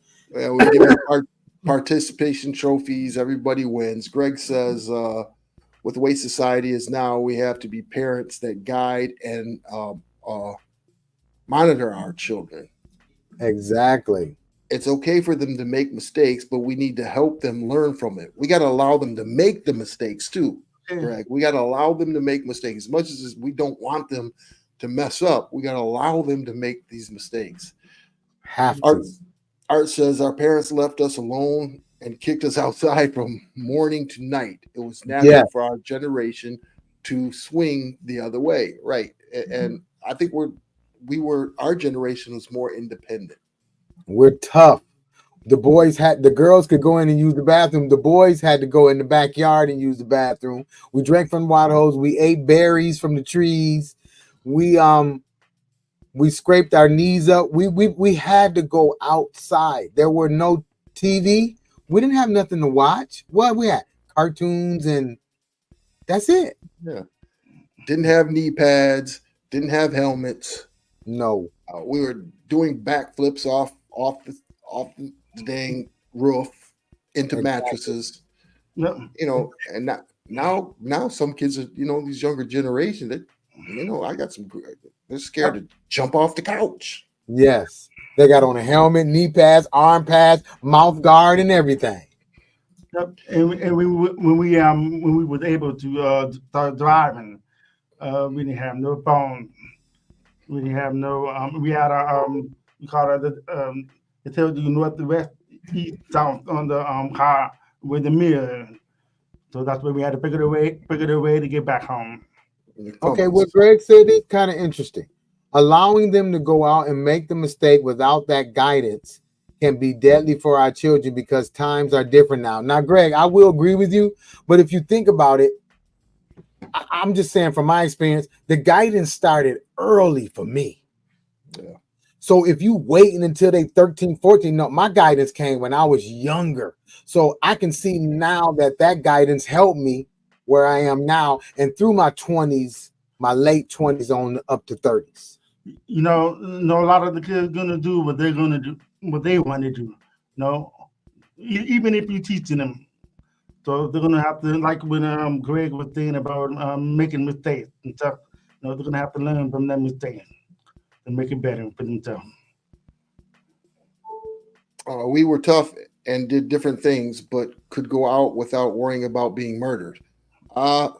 give our participation trophies. Everybody wins. Greg says, with the way society is now, we have to be parents that guide and monitor our children. Exactly. It's okay for them to make mistakes, but we need to help them learn from it. We got to allow them to make the mistakes too, Greg. We got to allow them to make mistakes. As much as we don't want them to mess up, we got to allow them to make these mistakes. Art says our parents left us alone and kicked us outside from morning to night. It was natural for our generation to swing the other way, right? And I think our generation was more independent. We're tough. The girls could go in and use the bathroom. The boys had to go in the backyard and use the bathroom. We drank from water hose. We ate berries from the trees. We scraped our knees up. We had to go outside. There were no TV. We didn't have nothing to watch. What we had? Cartoons, and that's it. Yeah. Didn't have knee pads. Didn't have helmets. No. We were doing backflips off the dang roof into mattresses. Yep. And now some kids are, these younger generation that, I got some. They're scared to jump off the couch. Yes, they got on a helmet, knee pads, arm pads, mouth guard, and everything. Yep. And when we was able to start driving, we didn't have no phone. We didn't have no. We had a we call it it tells you north, the west, east, south on the car with the mirror. So that's where we had to figure the way to get back home. Okay, what Greg said is kind of interesting. Allowing them to go out and make the mistake without that guidance can be deadly for our children because times are different now. Now, Greg, I will agree with you, but if you think about it, I'm just saying from my experience, the guidance started early for me. Yeah. So if you waiting until they 13, 14, no, my guidance came when I was younger. So I can see now that guidance helped me where I am now and through my 20s, my late 20s on up to 30s. A lot of the kids gonna do what they're gonna do, what they want to do. Even if you're teaching them, so they're gonna have to, like when Greg was saying about making mistakes and stuff. They're gonna have to learn from that mistake and make it better for themselves. We were tough and did different things, but could go out without worrying about being murdered. I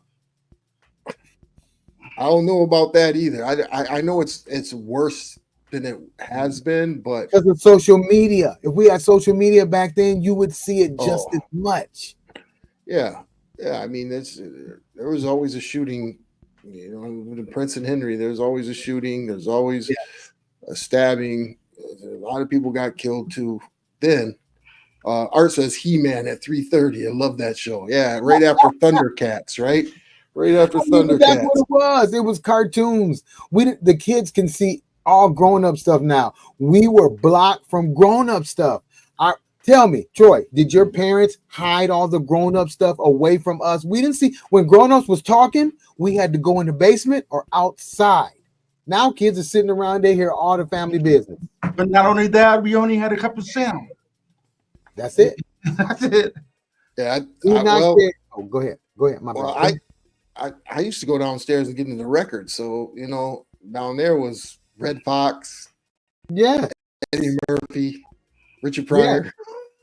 don't know about that either. I know it's worse than it has been, but because of social media. If we had social media back then, you would see it just as much. Yeah. I mean, there was always a shooting. With Prince and Henry, there's always a shooting. There's always a stabbing. A lot of people got killed too then, Art says He-Man at 3:30. I love that show. Yeah, right after Thundercats, right? Right after I mean, but that's what Thundercats. it was. It was cartoons. The kids can see all grown-up stuff now. We were blocked from grown-up stuff. Tell me, Troy, did your parents hide all the grown-up stuff away from us? We didn't see when grown-ups was talking, we had to go in the basement or outside. Now kids are sitting around, they hear all the family business. But not only that, we only had a couple sound. That's it. That's it. Yeah. Oh, go ahead. Go ahead. My Well, bad. I used to go downstairs and get into the records. So, down there was Red Fox. Yeah. Eddie Murphy, Richard Pryor. Yeah.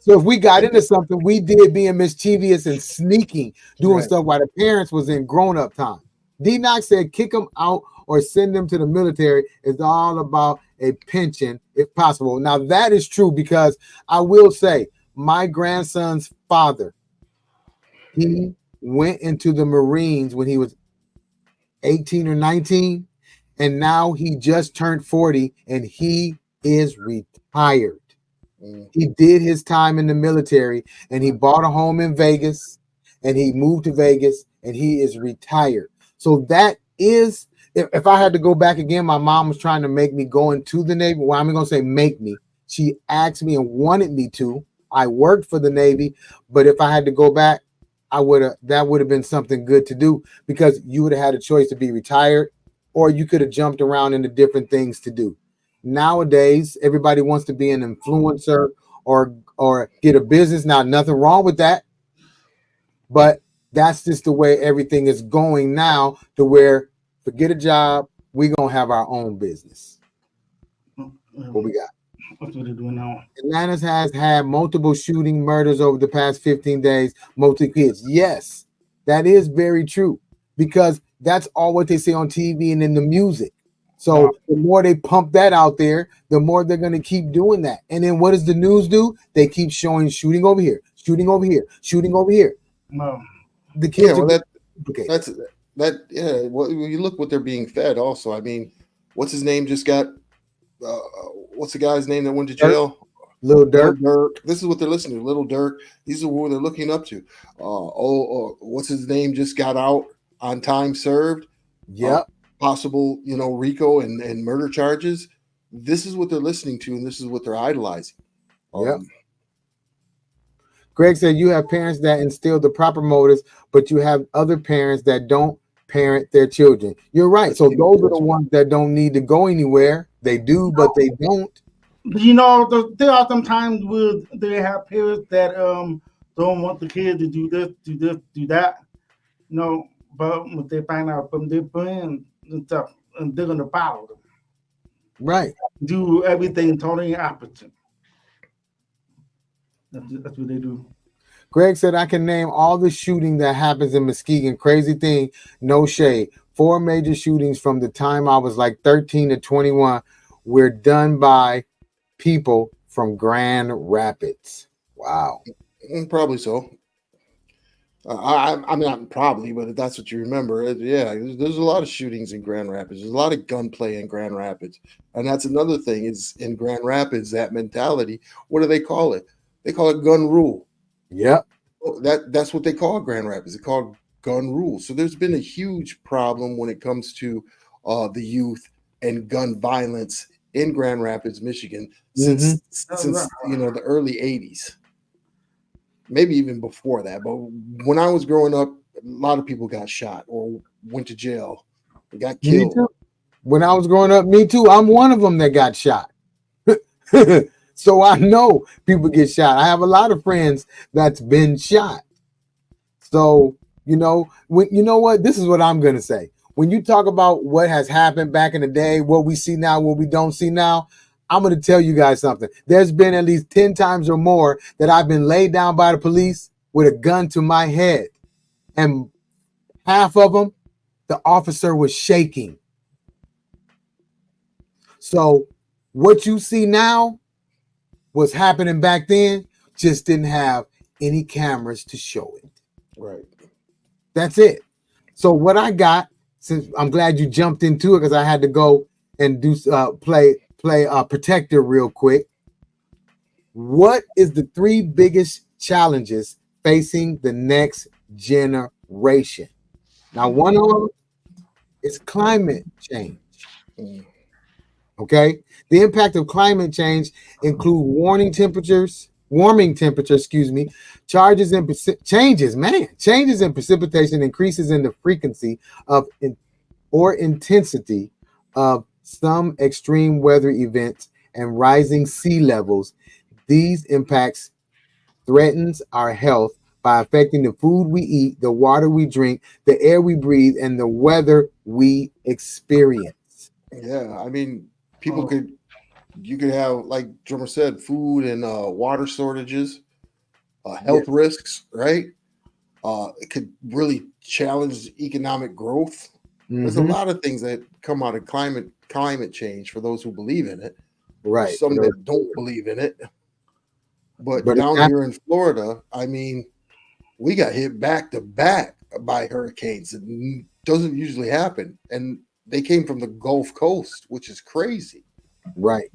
So if we got into something, we did being mischievous and sneaking, doing stuff while the parents was in grown-up time. D-Knox said kick them out or send them to the military. It's all about a pension if possible. Now that is true, because I will say my grandson's father, he went into the Marines when he was 18 or 19, and now he just turned 40 and he is retired. He did his time in the military and he bought a home in Vegas and he moved to Vegas and he is retired. So that is, if I had to go back again, my mom was trying to make me go into the Navy. Well, I'm going to say make me. She asked me and wanted me to. I worked for the Navy, but if I had to go back, that would have been something good to do, because you would have had a choice to be retired or you could have jumped around into different things to do. Nowadays, everybody wants to be an influencer or get a business. Now, nothing wrong with that, but that's just the way everything is going now, to where forget a job, we're going to have our own business. What we got? What's what they're doing now? Atlanta has had multiple shooting murders over the past 15 days, mostly kids. Yes, that is very true, because that's all what they say on TV and in the music. So the more they pump that out there, the more they're going to keep doing that. And then what does the news do? They keep showing shooting over here, shooting over here, shooting over here. No. The kids well, you look what they're being fed also. I mean, what's his name just got what's the guy's name that went to jail? Little Dirk. This is what they're listening to. Little Dirk. These are what they're looking up to. What's his name just got out on time served? Yep. Possible, RICO and murder charges. This is what they're listening to, and this is what they're idolizing. Yep. Greg said you have parents that instill the proper motives, but you have other parents that don't parent their children. You're right. So those are the ones that don't need to go anywhere. They do, but they don't. There are some times where they have parents that don't want the kids to do this, do that. But when they find out from their friends and stuff, and they're gonna follow them. Right. Do everything totally opposite. That's what they do. Greg said, I can name all the shooting that happens in Muskegon. Crazy thing, no shade. 4 major shootings from the time I was like 13 to 21 were done by people from Grand Rapids. Wow. Probably so. I mean, not probably, but if that's what you remember, there's a lot of shootings in Grand Rapids. There's a lot of gunplay in Grand Rapids. And that's another thing is in Grand Rapids, that mentality. What do they call it? They call it gun rule. Yep. That's what they call Grand Rapids. They call it gun rule. So there's been a huge problem when it comes to the youth and gun violence in Grand Rapids, Michigan, since the early 80s. Maybe even before that. But when I was growing up, a lot of people got shot or went to jail, got killed. Me too. When I was growing up, me too. I'm one of them that got shot. So I know people get shot. I have a lot of friends that's been shot. So, you know what? This is what I'm going to say. When you talk about what has happened back in the day, what we see now, what we don't see now, I'm going to tell you guys something. There's been at least 10 times or more that I've been laid down by the police with a gun to my head. And half of them, the officer was shaking. So what you see now was happening back then, just didn't have any cameras to show it. Right. That's it. So what I got, since I'm glad you jumped into it because I had to go and do play Protector real quick. What is the 3 biggest challenges facing the next generation? Now, one of them is climate change. Okay, the impact of climate change include warming temperatures, changes in precipitation, increases in the frequency of or intensity of some extreme weather events, and rising sea levels. These impacts threatens our health by affecting the food we eat, the water we drink, the air we breathe, and the weather we experience. Yeah, I mean, you could have, like Drummer said, food and water shortages, health risks, right? It could really challenge economic growth. There's a lot of things that come out of climate change for those who believe in it. Right. There's some that don't believe in it. But down here in Florida, I mean, we got hit back to back by hurricanes. It doesn't usually happen. And they came from the Gulf Coast, which is crazy. Right.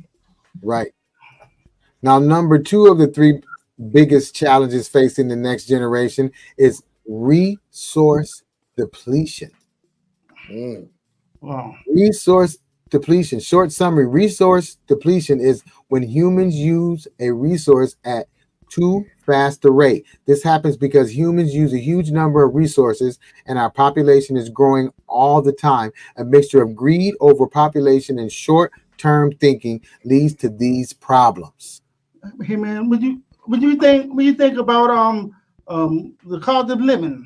Now, number 2 of the 3 biggest challenges facing the next generation is resource depletion. Wow. Resource depletion. Short summary: resource depletion is when humans use a resource at too fast a rate. This happens because humans use a huge number of resources and our population is growing all the time. A mixture of greed, overpopulation, and short-term thinking leads to these problems. Hey man, what do you think about the cost of living?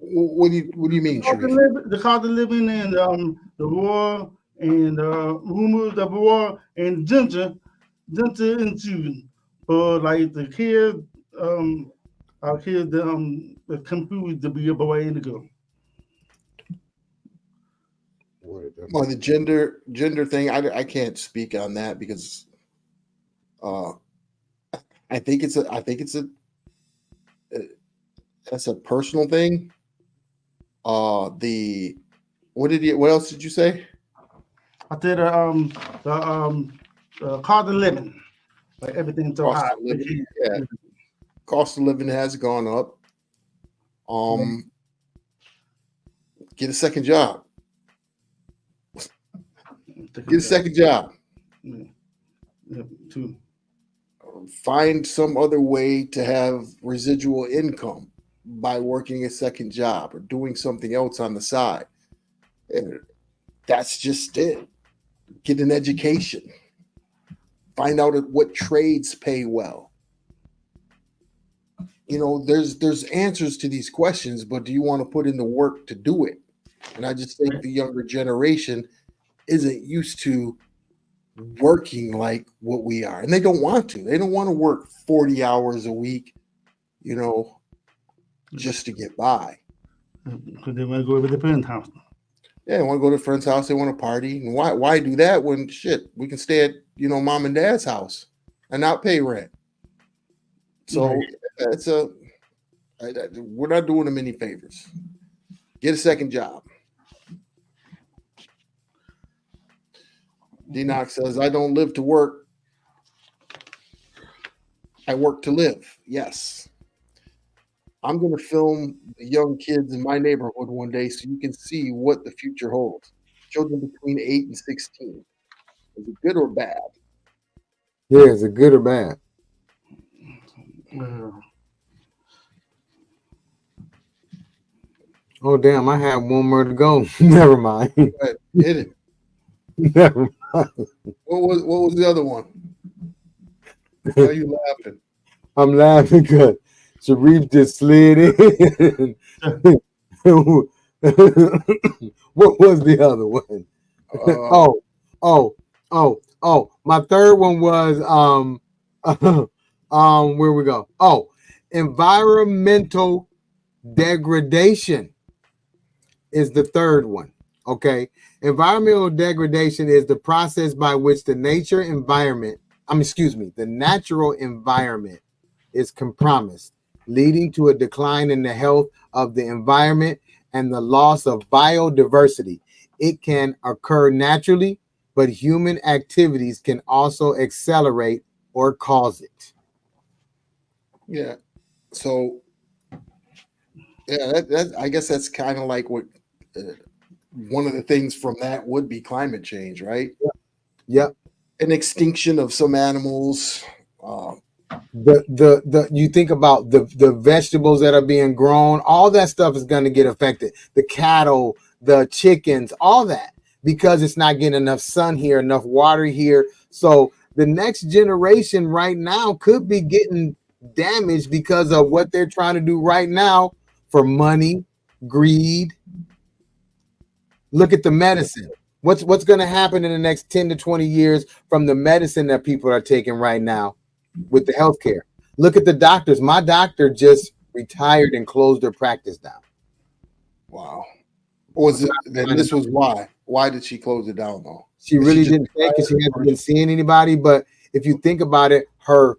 What do you mean, Sharif? The cost of living and the war and rumors of war and gender into for like the kids, our kids that confused to be a boy and a girl. Well, the gender thing, I can't speak on that because I think it's that's a personal thing. What else did you say? I said the cost of living, like everything's so high. Yeah, cost of living has gone up. Get a second job. Get a second job. Find some other way to have residual income by working a second job or doing something else on the side. And that's just it. Get an education. Find out what trades pay well. You know, there's answers to these questions, but do you want to put in the work to do it? And I just think the younger generation isn't used to working like what we are, and they don't want to. They don't want to work 40 hours a week, you know, just to get by. Because they want to go over the friend's house. Yeah, they want to go to a friend's house. They want to party. And why do that when we can stay at, you know, mom and dad's house and not pay rent? So we're not doing them any favors. Get a second job. D-Knox says, I don't live to work. I work to live. Yes. I'm going to film the young kids in my neighborhood one day so you can see what the future holds. Children between 8 and 16. Is it good or bad? Yeah, is it good or bad? Oh, damn, I have one more to go. Never mind. Hit it. Never mind. What was the other one? Why are you laughing? I'm laughing because Sharif just slid in. What was the other one? Oh, my third one was where we go? Oh, environmental degradation is the third one. Okay. Environmental degradation is the process by which the natural environment is compromised, leading to a decline in the health of the environment and the loss of biodiversity. It can occur naturally, but human activities can also accelerate or cause it. Yeah. So, yeah, that I guess that's kind of like what one of the things from that would be climate change, right? Yep. An extinction of some animals. The you think about the vegetables that are being grown, all that stuff is going to get affected. The cattle, the chickens, all that, because it's not getting enough sun here, enough water here. So the next generation right now could be getting damaged because of what they're trying to do right now for money, greed. Look at the medicine. What's going to happen in the next 10 to 20 years from the medicine that people are taking right now with the healthcare? Look at the doctors. My doctor just retired and closed their practice down. Wow. Was it? Then this was why. Why did she close it down though? She really didn't say because she hasn't been seeing anybody. But if you think about it, her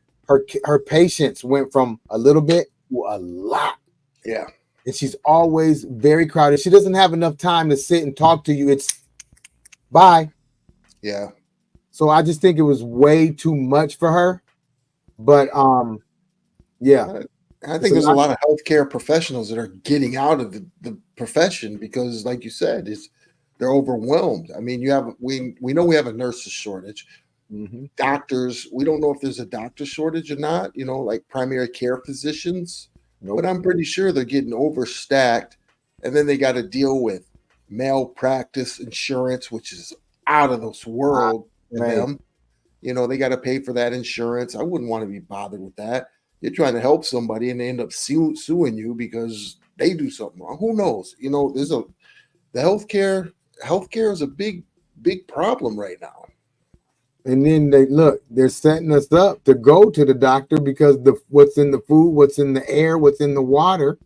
patients went from a little bit to a lot. Yeah. And she's always very crowded. She doesn't have enough time to sit and talk to you. It's bye. Yeah. So I just think it was way too much for her. But yeah. I think there's a lot of healthcare professionals that are getting out of the profession because, like you said, they're overwhelmed. I mean, we know we have a nurses shortage. Mm-hmm. Doctors, we don't know if there's a doctor shortage or not, like primary care physicians. Nope. But I'm pretty sure they're getting overstacked. And then they got to deal with malpractice insurance, which is out of this world for them. They got to pay for that insurance. I wouldn't want to be bothered with that. You're trying to help somebody and they end up suing you because they do something wrong. Who knows? The healthcare is a big problem right now. And then they're setting us up to go to the doctor because what's in the food, what's in the air, what's in the water.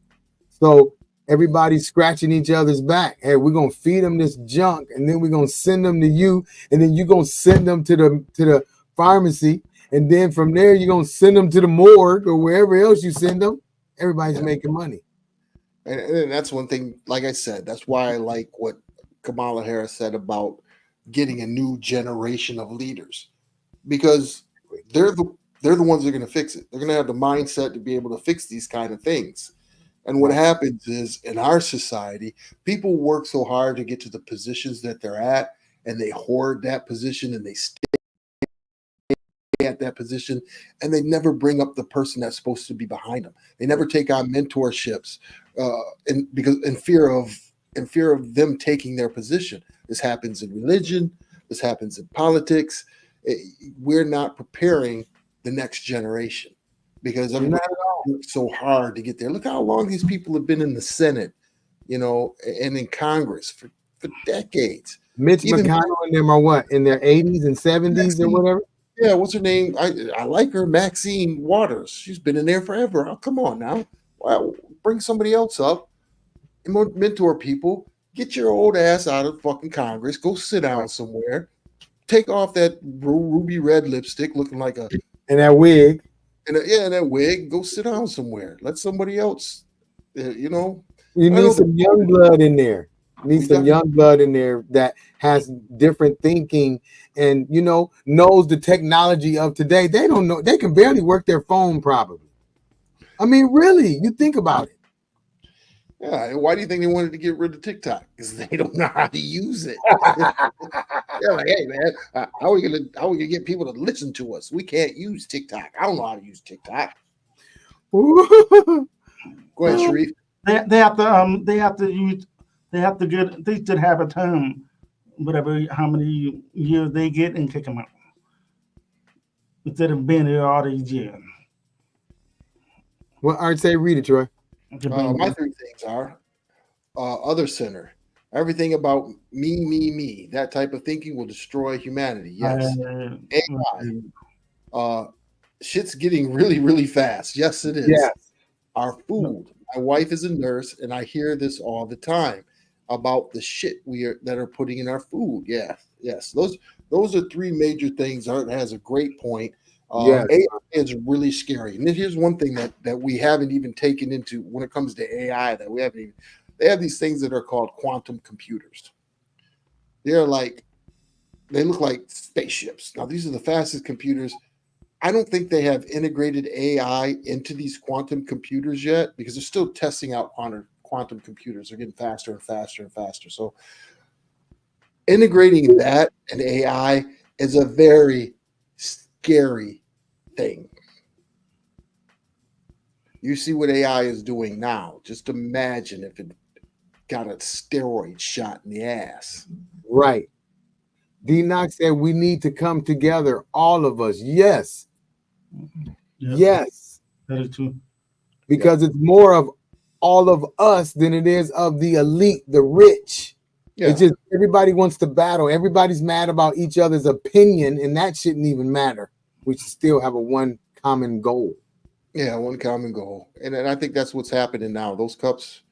So everybody's scratching each other's back. Hey, we're gonna feed them this junk, and then we're gonna send them to you, and then you're gonna send them to the pharmacy, and then from there you're gonna send them to the morgue or wherever else you send them. Everybody's making money. And that's one thing, like I said, that's why I like what Kamala Harris said about getting a new generation of leaders, because they're the ones that are going to fix it. They're going to have the mindset to be able to fix these kind of things. And what happens is, in our society, people work so hard to get to the positions that they're at, and they hoard that position and they stay at that position, and they never bring up the person that's supposed to be behind them. They never take on mentorships, in fear of them taking their position. This happens in religion. This happens in politics. We're not preparing the next generation because everybody worked so hard to get there. Look how long these people have been in the Senate, and in Congress for decades. Mitch McConnell and them are what, in their 80s and 70s or whatever? Yeah, what's her name? I like her, Maxine Waters. She's been in there forever. Oh, come on now. Well, bring somebody else up. Mentor people. Get your old ass out of fucking Congress. Go sit down somewhere. Take off that ruby red lipstick looking like a... And that wig. And that wig. Go sit down somewhere. Let somebody else, You need some young blood in there. Some young blood in there that has different thinking and, knows the technology of today. They don't know. They can barely work their phone probably. I mean, really, you think about it. Yeah, why do you think they wanted to get rid of TikTok? Because they don't know how to use it. They're like, hey man, how are we gonna get people to listen to us? We can't use TikTok. I don't know how to use TikTok. Go ahead, Sharif. They should have a term, whatever how many years they get, and kick them out instead of being there all these years. Well, I'd say read it, Troy. My three things are other center. Everything about me, that type of thinking will destroy humanity. Yes. AI. Shit's getting really, really fast. Yes, it is. Yes. Our food. My wife is a nurse, and I hear this all the time about the shit that are putting in our food. Yes. Those are three major things. Art has a great point. AI is really scary. And here's one thing that we haven't even taken into when it comes to AI that we haven't even. They have these things that are called quantum computers. They're like They look like spaceships. Now, these are the fastest computers. I don't think they have integrated AI into these quantum computers yet because they're still testing out quantum computers. They're getting faster and faster and faster. So integrating that and AI is a very scary thing. You see what AI is doing now. Just imagine if it got a steroid shot in the ass. Right. D-Knox said we need to come together, all of us. Yes. Yes. That is true. Because it's more of all of us than it is of the elite, the rich. Yeah. It's just everybody wants to battle. Everybody's mad about each other's opinion, and that shouldn't even matter. We should still have a one common goal. Yeah, one common goal. And I think that's what's happening now. Those cups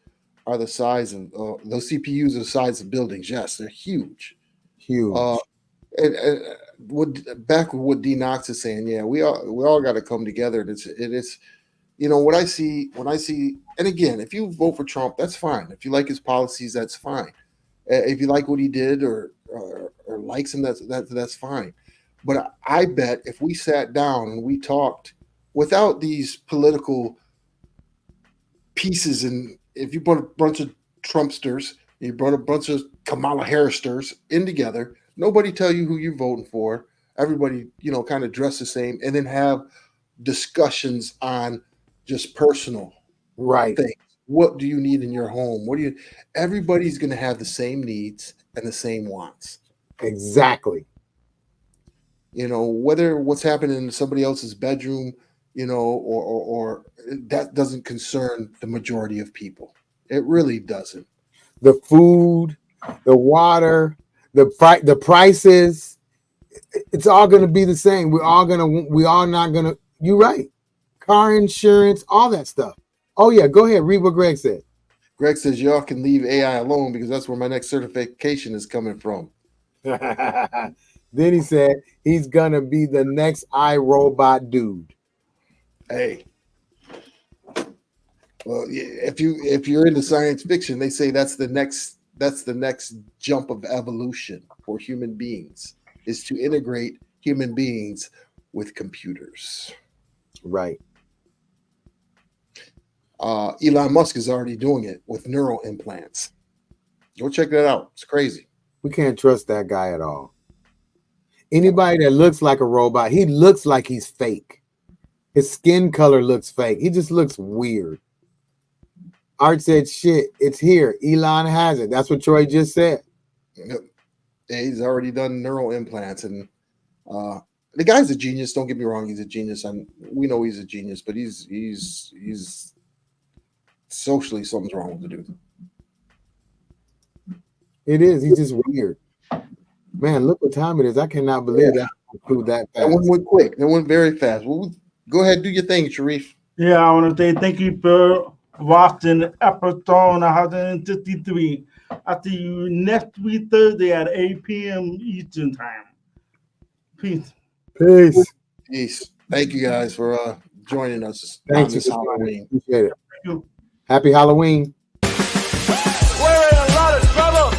are the size of those CPUs are the size of buildings. Yes, they're huge. Huge. Back with what D Knox is saying, yeah, we all got to come together. And it's you know what I see when I see, and again, if you vote for Trump, that's fine. If you like his policies, that's fine. If you like what he did or likes him, that's fine. But I bet if we sat down and we talked without these political pieces, and if you brought a bunch of Trumpsters, you brought a bunch of Kamala Harrissters in together, nobody tell you who you're voting for. Everybody, kind of dress the same, and then have discussions on just personal things. What do you need in your home? Everybody's going to have the same needs and the same wants. Exactly. Whether what's happening in somebody else's bedroom, or that doesn't concern the majority of people. It really doesn't. The food, the water, the prices, it's all going to be the same. We're all not going to, you're right. Car insurance, all that stuff. Oh yeah, go ahead. Read what Greg said. Greg says y'all can leave AI alone because that's where my next certification is coming from. Then he said he's going to be the next iRobot dude. Hey. Well, if you're into science fiction, they say that's the next jump of evolution for human beings, is to integrate human beings with computers. Right. Elon Musk is already doing it with neural implants. Go check that out. It's crazy. We can't trust that guy at all. Anybody that looks like a robot, he looks like he's fake. His skin color looks fake. He just looks weird. Art said, shit, it's here. Elon has it. That's what Troy just said. Yep. Yeah, he's already done neural implants. And the guy's a genius. Don't get me wrong. He's a genius. And we know he's a genius, but he's socially, something's wrong with the dude. It is. He's just weird. Man, look what time it is. I cannot believe that fast. That one went quick. That went very fast. Well, go ahead, do your thing, Sharif. Yeah, I want to say thank you for watching episode 153. I'll see you next week Thursday at 8 p.m. Eastern time. Peace. Peace. Peace. Thank you guys for joining us. Thank you. Halloween. Appreciate it. Thank you. Happy Halloween. We're in a lot of trouble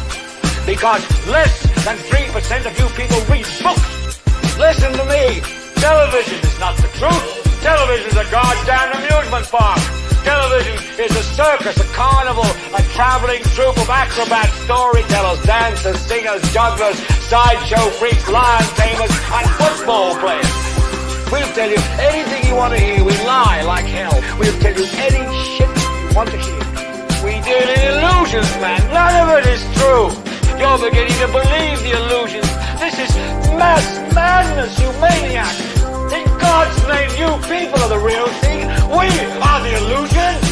because less than 3% of you people read books. Listen to me. Television is not the truth. Television is a goddamn amusement park. Television is a circus, a carnival, a traveling troupe of acrobats, storytellers, dancers, singers, jugglers, sideshow freaks, lion tamers, and football players. We'll tell you anything you want to hear. We lie like hell. We'll tell you any shit you want to hear. We deal in illusions, man. None of it is true. You're beginning to believe the illusions. This is mass madness, you maniac. In God's name, you people are the real thing. We are the illusion.